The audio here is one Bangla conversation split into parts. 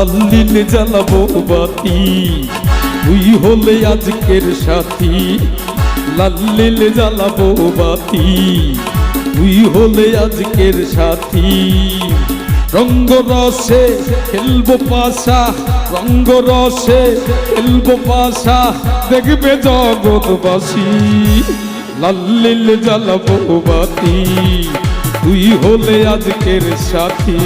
লাল্লিল জ্বালাবো বাতি, তুই হলে আজকের সাথী। লাল্লিল জ্বালাবো বাতি, তুই হলে আজকের সাথী। রঙ্গ রসে খেলবো পাশা, রঙ্গ রসে খেলবো পাশা, দেখবে জগৎবাসী। লাল্লিল জ্বালাবো বাতি, তুই হলে আজকের সাথী।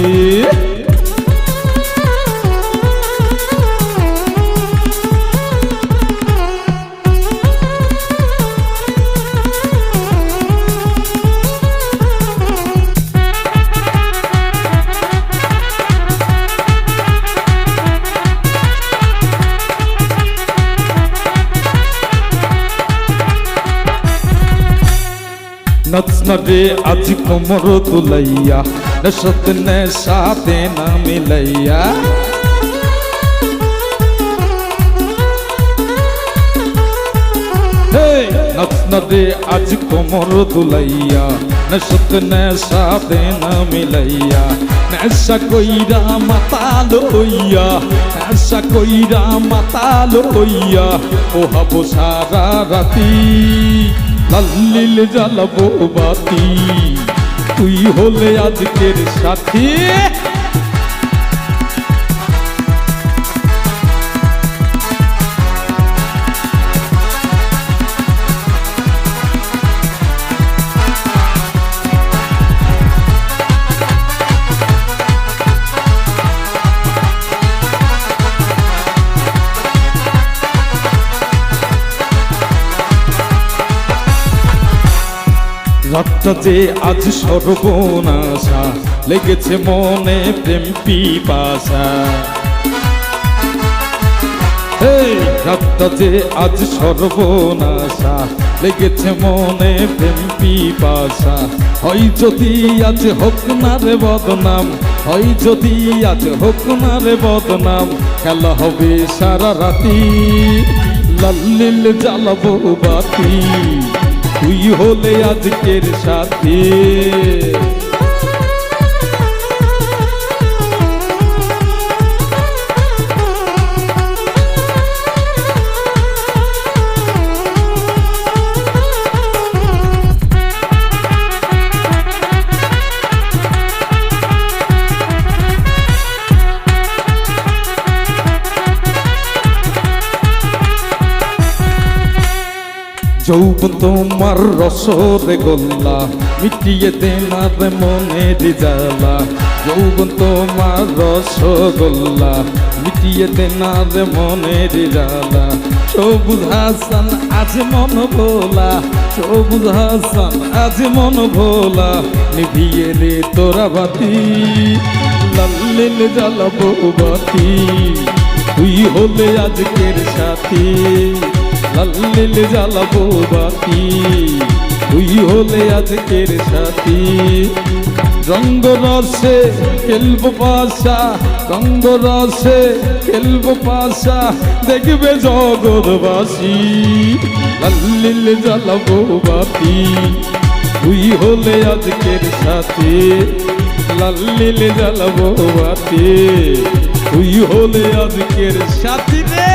নাচ না রে আজ কোমর তুলাইয়া, নেশাত নেশাতে না মিলাইয়া। নাচ না রে আজ কোমর তুলাইয়া, নেশাত নেশাতে না মিলাইয়া। নেশা কইরা মাতাল হইয়া, নেশা কইরা মাতাল হইয়া, ও হাবো সারা রাতি। লাল্লিল জ্বালাবো বাতি, তুই হলে আজকের সাথী। রাতটা যে আজ সর্বনাশা, লেগেছে মনে প্রেম পিপাসা। রাতটা যে আজ সর্বনাশা, লেগেছে মনে প্রেম পিপাসা। হয় যদি আজ হোক না রে বদনাম, হয় যদি আজ হোক না রে বদনাম, খেলা হবে সারা রাতি। লাল্লিল জ্বালাবো বাতি, তুই হলে আজকের সাথী। যৌবন তোমার রসরে গোল্লা, মিটিয়ে দে না রে মনের জ্বালা। যৌবন তোমার রসগোল্লা, মিটিয়ে দে না রে মনের জ্বালা। সবুজ হাসান আজ মন ভোলা, সবুজ হাসান আজ মন ভোলা, নিভিয়ে রে তোরা বাতি। লাল্লিল জ্বালাবো বাতি, তুই হলে আজকের সাথী। লাল্লিল জ্বালাবো বাতি, তুই হলে আজকের সাথী। রঙ্গ রসে খেলবো পাশা, রঙ্গ রসে খেলবো পাশা, দেখবে জগৎবাসী। লাল্লিল জ্বালাবো বাতি, তুই হলে আজকের সাথী। লাল্লিল জ্বালাবো বাতি, তুই হলে আজকের সাথী রে।